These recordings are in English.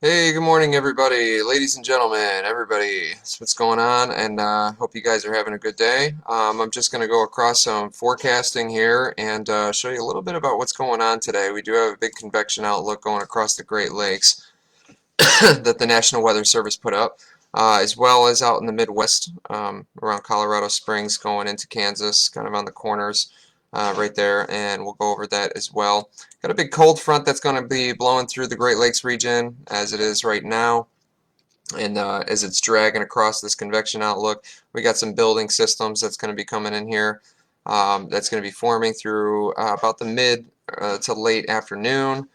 Hey, good morning, everybody, ladies and gentlemen, everybody. That's what's going on, and hope you guys are having a good day. I'm just going to go across some forecasting here and show you a little bit about what's going on today. We do have a big convection outlook going across the Great Lakes that the National Weather Service put up, as well as out in the Midwest, around Colorado Springs, going into Kansas, kind of on the corners right there, and we'll go over that as well. Got a big cold front that's going to be blowing through the Great Lakes region as it is right now. And as it's dragging across this convection outlook, we got some building systems that's going to be coming in here. That's going to be forming through about the mid to late afternoon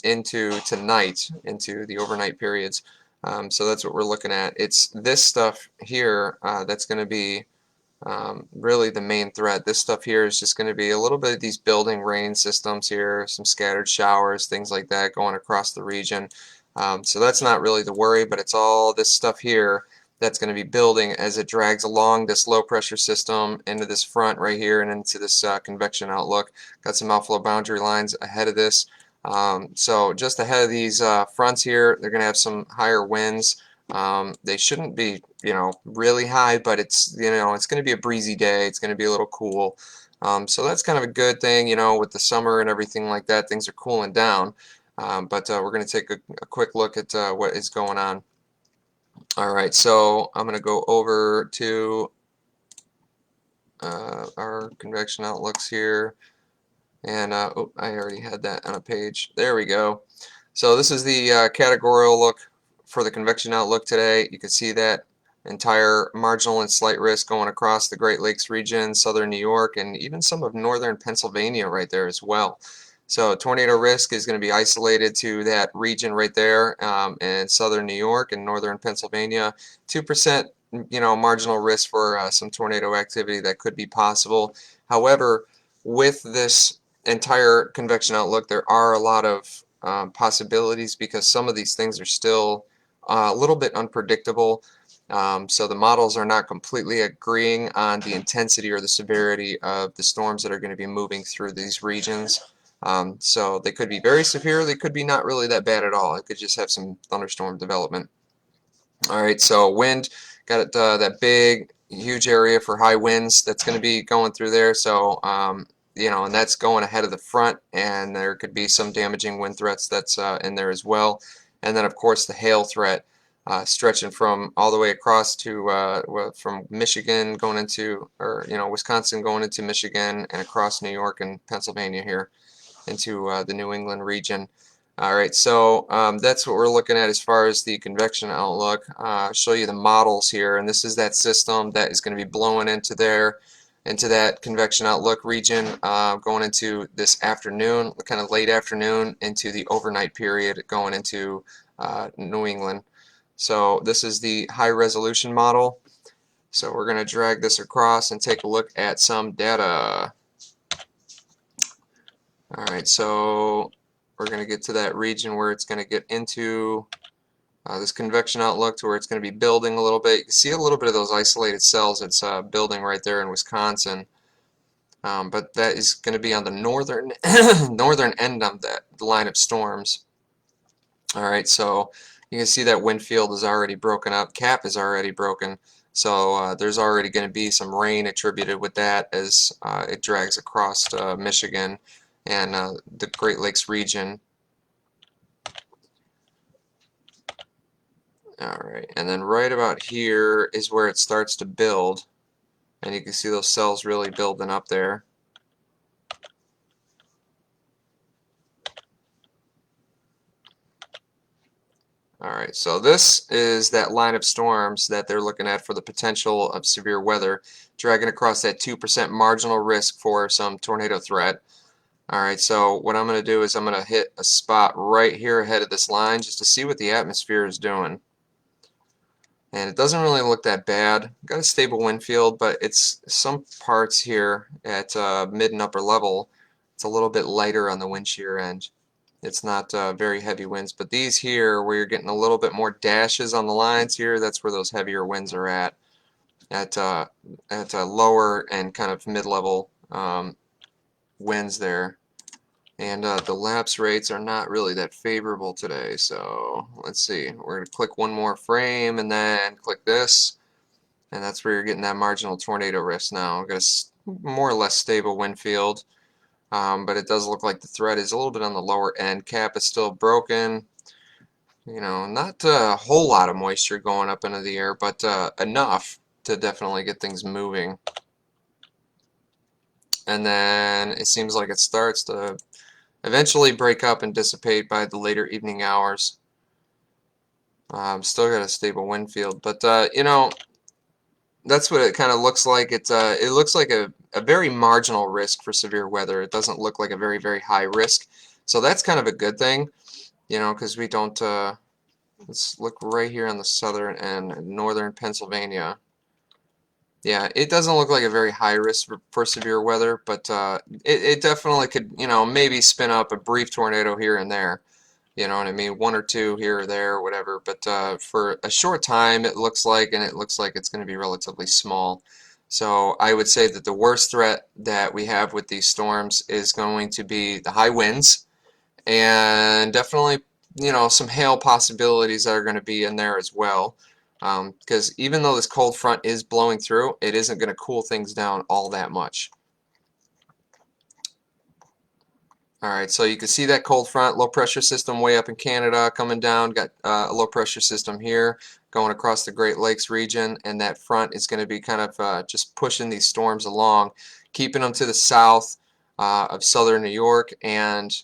into tonight, into the overnight periods. So that's what we're looking at. It's this stuff here that's going to be really the main threat. This stuff here is just going to be a little bit of these building rain systems here, some scattered showers, things like that going across the region. So that's not really the worry, but it's all this stuff here that's going to be building as it drags along this low pressure system into this front right here and into this convection outlook. Got some outflow boundary lines ahead of this. So just ahead of these fronts here, they're going to have some higher winds. They shouldn't be, really high, but it's going to be a breezy day. It's going to be a little cool. So that's kind of a good thing, with the summer and everything like that. Things are cooling down. But we're going to take a quick look at what is going on. All right, so I'm going to go over to our convection outlooks here. And oh, I already had that on a page. There we go. So this is the categorical look for the convection outlook today. You can see that entire marginal and slight risk going across the Great Lakes region, southern New York, and even some of northern Pennsylvania right there as well. So tornado risk is going to be isolated to that region right there in southern New York and northern Pennsylvania. 2%, marginal risk for some tornado activity that could be possible. However, with this entire convection outlook, there are a lot of possibilities because some of these things are still a little bit unpredictable. So the models are not completely agreeing on the intensity or the severity of the storms that are going to be moving through these regions. So they could be very severe, they could be not really that bad at all. It could just have some thunderstorm development. All right, so wind, got that big, huge area for high winds that's going to be going through there. So, and that's going ahead of the front, and there could be some damaging wind threats that's in there as well. And then, of course, the hail threat stretching from all the way across to from Michigan going into, or Wisconsin going into Michigan and across New York and Pennsylvania here into the New England region. All right, so that's what we're looking at as far as the convection outlook. I'll show you the models here, and this is that system that is going to be blowing into there, into that convection outlook region, going into this afternoon, kind of late afternoon, into the overnight period, going into New England. So this is the high resolution model. So we're going to drag this across and take a look at some data. All right, so we're going to get to that region where it's going to get into this convection outlook to where it's going to be building a little bit. You can see a little bit of those isolated cells it's building right there in Wisconsin. But that is going to be on the northern northern end of that line of storms. All right, so you can see that wind field is already broken up. Cap is already broken. So there's already going to be some rain attributed with that as it drags across Michigan and the Great Lakes region. Alright, and then right about here is where it starts to build, and you can see those cells really building up there. Alright, so this is that line of storms that they're looking at for the potential of severe weather, dragging across that 2% marginal risk for some tornado threat. Alright, so what I'm going to do is I'm going to hit a spot right here ahead of this line just to see what the atmosphere is doing. And it doesn't really look that bad. Got a stable wind field, but it's some parts here at mid and upper level, it's a little bit lighter on the wind shear end. It's not very heavy winds, but these here, where you're getting a little bit more dashes on the lines here, that's where those heavier winds are at lower and kind of mid-level winds there. And the lapse rates are not really that favorable today. So let's see. We're going to click one more frame and then click this. And that's where you're getting that marginal tornado risk now. We've got a more or less stable wind field. But it does look like the threat is a little bit on the lower end. Cap is still broken. You know, not a whole lot of moisture going up into the air, but enough to definitely get things moving. And then it seems like it starts to eventually break up and dissipate by the later evening hours. Still got a stable wind field, but you know, that's what it kind of looks like. It looks like a very marginal risk for severe weather. It doesn't look like a very, very high risk. So that's kind of a good thing, you know, because we don't, let's look right here on the southern and northern Pennsylvania. Yeah, it doesn't look like a very high risk for severe weather, but it definitely could, you know, maybe spin up a brief tornado here and there. You know what I mean? One or two here or there, or whatever. But for a short time, it looks like, and it looks like it's going to be relatively small. So I would say that the worst threat that we have with these storms is going to be the high winds, and definitely, you know, some hail possibilities that are going to be in there as well. Because even though this cold front is blowing through, it isn't going to cool things down all that much. Alright, so you can see that cold front, low pressure system way up in Canada coming down, got a low pressure system here going across the Great Lakes region, and that front is going to be kind of just pushing these storms along, keeping them to the south of southern New York and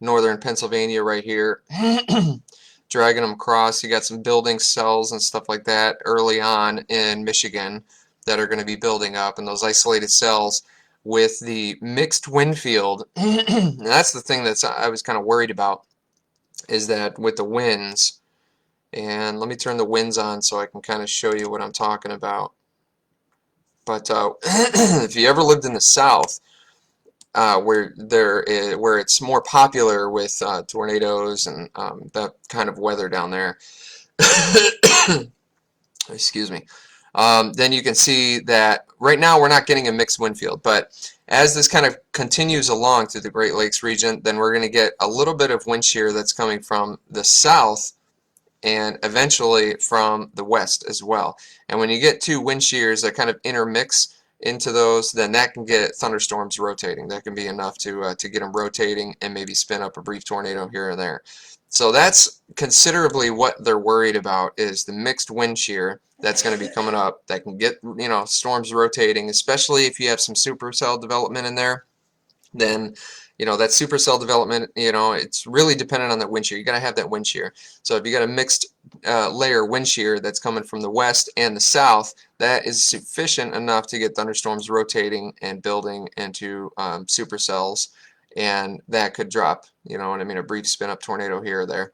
northern Pennsylvania right here, dragging them across. You got some building cells and stuff like that early on in Michigan that are going to be building up, and those isolated cells with the mixed wind field. And that's the thing that I was kind of worried about, is that with the winds, and let me turn the winds on so I can kind of show you what I'm talking about. But if you ever lived in the South, where it's more popular with tornadoes and that kind of weather down there, excuse me, then you can see that right now we're not getting a mixed wind field, but as this kind of continues along through the Great Lakes region, then we're going to get a little bit of wind shear that's coming from the south and eventually from the west as well. And when you get two wind shears that kind of intermix into those, then that can get thunderstorms rotating. That can be enough to get them rotating and maybe spin up a brief tornado here or there. So that's considerably what they're worried about, is the mixed wind shear that's going to be coming up that can get, you know, storms rotating, especially if you have some supercell development in there. Then, you know, that supercell development, you know, it's really dependent on that wind shear. You got to have that wind shear. So if you got a mixed layer wind shear that's coming from the west and the south, that is sufficient enough to get thunderstorms rotating and building into supercells, and that could drop, you know what I mean, a brief spin up tornado here or there.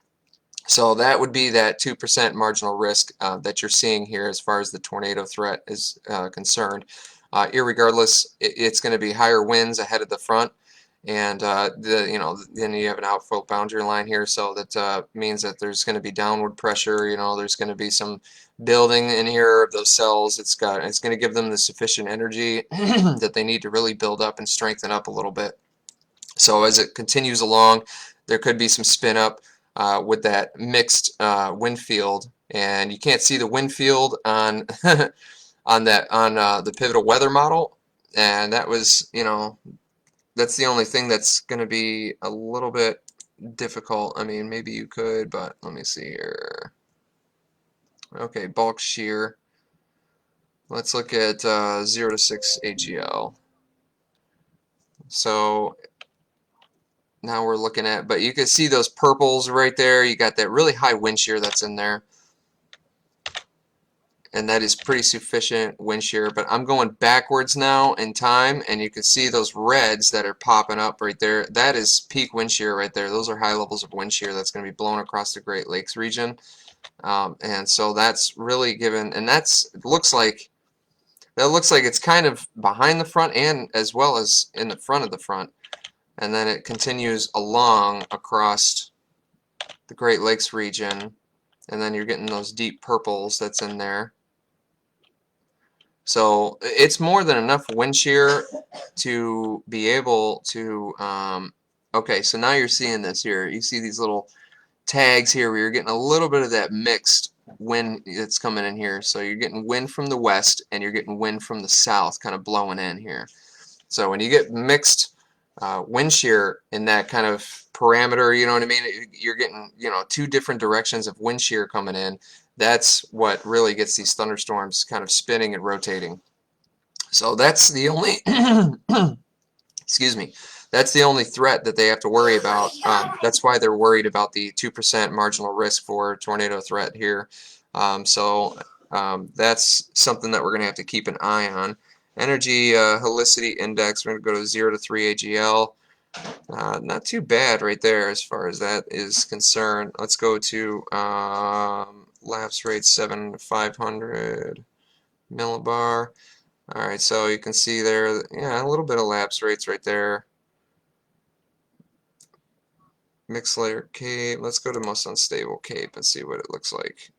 So that would be that 2% marginal risk that you're seeing here as far as the tornado threat is concerned. Irregardless, it's going to be higher winds ahead of the front, and then you have an outflow boundary line here, so that means that there's going to be downward pressure. You know, there's going to be some building in here of those cells. It's going to give them the sufficient energy that they need to really build up and strengthen up a little bit. So as it continues along, there could be some spin up with that mixed wind field, and you can't see the wind field on on the pivotal weather model, and that was, you know, that's the only thing that's going to be a little bit difficult. I mean, maybe you could, but let me see here. Okay, bulk shear. Let's look at 0 to 6 AGL. So now we're looking at, but you can see those purples right there. You got that really high wind shear that's in there, and that is pretty sufficient wind shear. But I'm going backwards now in time, and you can see those reds that are popping up right there. That is peak wind shear right there. Those are high levels of wind shear that's going to be blown across the Great Lakes region, and so that's really given, and that looks like it's kind of behind the front and as well as in the front of the front. And then it continues along across the Great Lakes region, and then you're getting those deep purples that's in there. So it's more than enough wind shear to be able to Okay, so now you're seeing this here. You see these little tags here where you're getting a little bit of that mixed wind that's coming in here. So you're getting wind from the west and you're getting wind from the south kind of blowing in here. So when you get mixed wind shear in that kind of parameter, you know what I mean? You're getting, you know, two different directions of wind shear coming in. That's what really gets these thunderstorms kind of spinning and rotating. So that's the only excuse me, that's the only threat that they have to worry about. That's why they're worried about the 2% marginal risk for tornado threat here. That's something that we're going to have to keep an eye on. Energy helicity index, we're going to go to 0 to 3 AGL. Not too bad right there as far as that is concerned. Let's go to lapse rate 7 to 500 millibar. Alright, so you can see there, yeah, a little bit of lapse rates right there. Mixed layer cape. Let's go to most unstable cape and see what it looks like.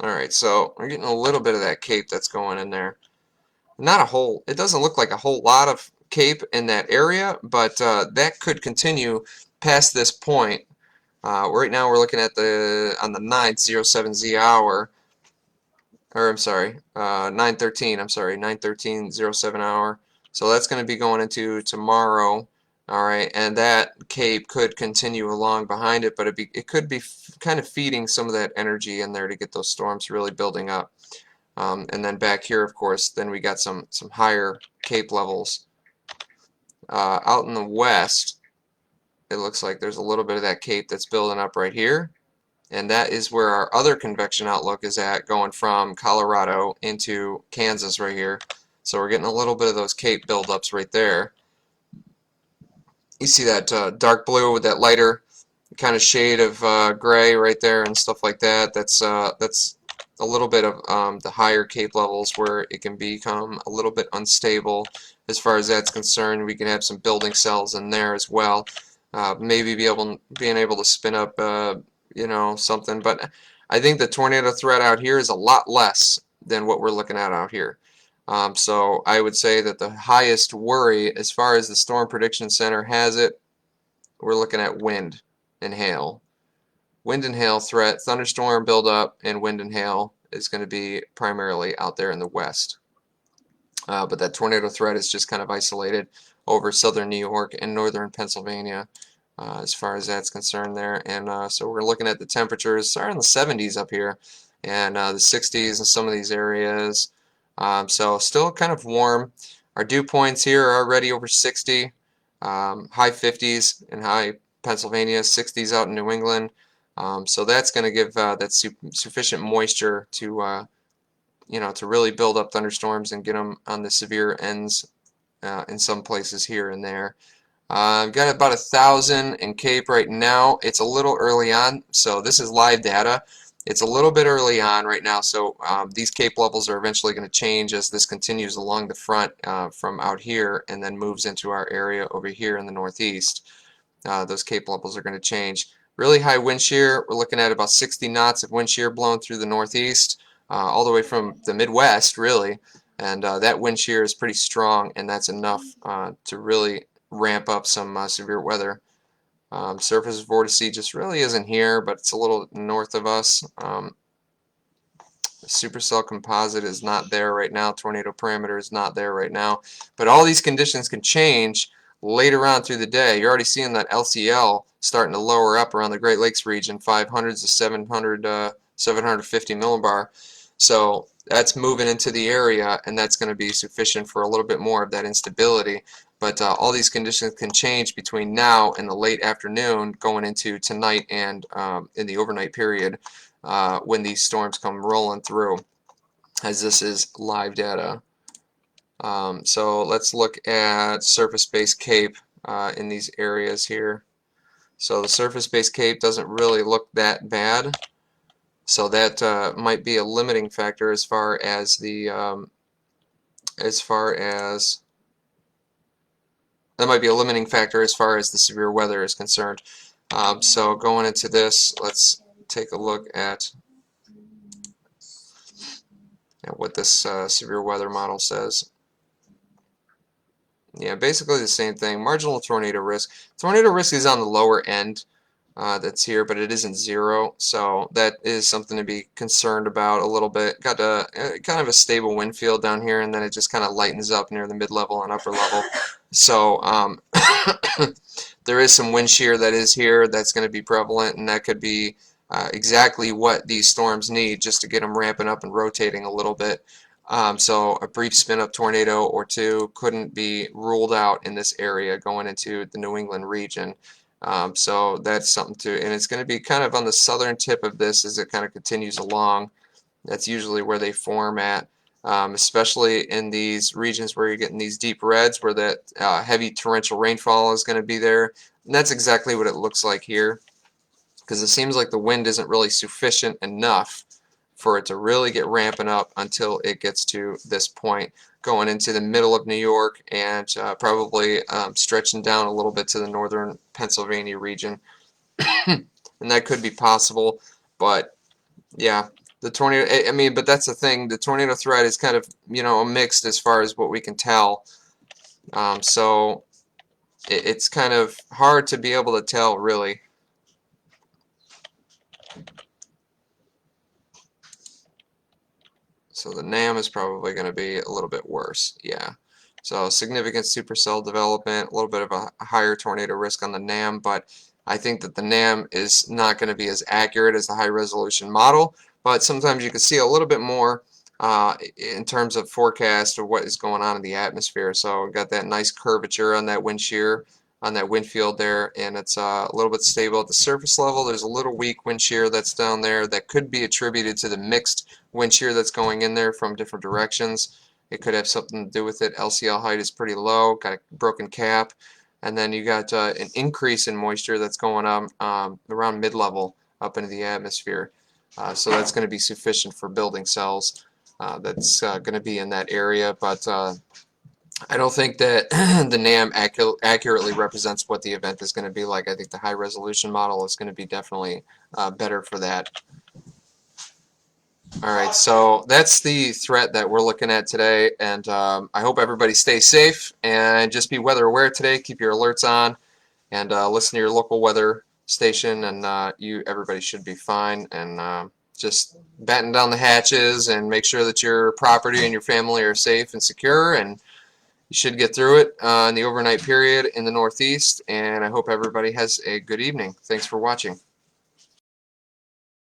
Alright, so we're getting a little bit of that cape that's going in there. Not a whole, it doesn't look like a whole lot of cape in that area, but that could continue past this point. Right now we're looking at on the 9th, 07Z hour, or I'm sorry, 913, I'm sorry, 913.07 hour. So that's going to be going into tomorrow. All right, and that cape could continue along behind it, but it could be kind of feeding some of that energy in there to get those storms really building up. And then back here, of course, then we got some higher cape levels. Out in the west, it looks like there's a little bit of that cape that's building up right here. And that is where our other convection outlook is at, going from Colorado into Kansas right here. So we're getting a little bit of those cape buildups right there. You see that dark blue with that lighter kind of shade of gray right there and stuff like that. That's a little bit of the higher cape levels where it can become a little bit unstable as far as that's concerned. We can have some building cells in there as well. Maybe being able to spin up you know, something, but I think the tornado threat out here is a lot less than what we're looking at out here. So I would say that the highest worry as far as the Storm Prediction Center has it, we're looking at wind and hail. Wind and hail threat, thunderstorm buildup, and wind and hail is going to be primarily out there in the west. But that tornado threat is just kind of isolated over southern New York and northern Pennsylvania as far as that's concerned there. And so we're looking at the temperatures are in the 70s up here and the 60s in some of these areas. So still kind of warm. Our dew points here are already over 60, high 50s in high Pennsylvania, 60s out in New England. So that's going to give that sufficient moisture to you know, to really build up thunderstorms and get them on the severe ends in some places here and there. I've got about 1,000 in Cape right now. It's a little early on, so this is live data. It's a little bit early on right now, so these Cape levels are eventually going to change as this continues along the front from out here and then moves into our area over here in the northeast. Those Cape levels are going to change. Really high wind shear. We're looking at about 60 knots of wind shear blowing through the northeast, all the way from the Midwest, really. And that wind shear is pretty strong, and that's enough to really ramp up some severe weather. Surface vorticity just really isn't here, but it's a little north of us. Supercell composite is not there right now. Tornado parameter is not there right now. But all these conditions can change later on through the day. You're already seeing that LCL starting to lower up around the Great Lakes region, 500s to 750 millibar. So that's moving into the area, and that's going to be sufficient for a little bit more of that instability. But all these conditions can change between now and the late afternoon going into tonight and in the overnight period when these storms come rolling through, as this is live data. So let's look at surface-based CAPE in these areas here. So the surface-based CAPE doesn't really look that bad. So that might be a limiting factor as far as the that might be a limiting factor as far as the severe weather is concerned. So going into this, let's take a look at what this severe weather model says. Yeah, basically the same thing. Marginal tornado risk. Tornado risk is on the lower end. That's here, but it isn't zero, so that is something to be concerned about a little bit. Got a kind of a stable wind field down here, and then it just kind of lightens up near the mid-level and upper level. So there is some wind shear that is here that's going to be prevalent, and that could be exactly what these storms need just to get them ramping up and rotating a little bit. So a brief spin-up tornado or two couldn't be ruled out in this area going into the New England region. So that's something to, and it's going to be kind of on the southern tip of this as it kind of continues along. That's usually where they form at, especially in these regions where you're getting these deep reds where that heavy torrential rainfall is going to be there. And that's exactly what it looks like here, because it seems like the wind isn't really sufficient enough for it to really get ramping up until it gets to this point, going into the middle of New York and probably stretching down a little bit to the northern Pennsylvania region. And that could be possible, but yeah, the tornado, I mean, but that's the thing, the tornado threat is kind of, you know, mixed as far as what we can tell. So it's kind of hard to be able to tell, really. So the NAM is probably going to be a little bit worse, yeah. So significant supercell development, a little bit of a higher tornado risk on the NAM, but I think that the NAM is not going to be as accurate as the high resolution model, but sometimes you can see a little bit more in terms of forecast of what is going on in the atmosphere. So we've got that nice curvature on that wind shear, on that wind field there, and it's a little bit stable at the surface level. There's a little weak wind shear that's down there that could be attributed to the mixed wind shear that's going in there from different directions. It could have something to do with it. LCL height is pretty low, got a broken cap, and then you got an increase in moisture that's going on around mid-level up into the atmosphere. So that's going to be sufficient for building cells. That's going to be in that area, but I don't think that the NAM accurately represents what the event is going to be like. I think the high resolution model is going to be definitely better for that. All right, so that's the threat that we're looking at today, and I hope everybody stays safe and just be weather aware today. Keep your alerts on and listen to your local weather station, and everybody should be fine. And just batten down the hatches and make sure that your property and your family are safe and secure, and you should get through it in the overnight period in the Northeast. And I hope everybody has a good evening. Thanks for watching.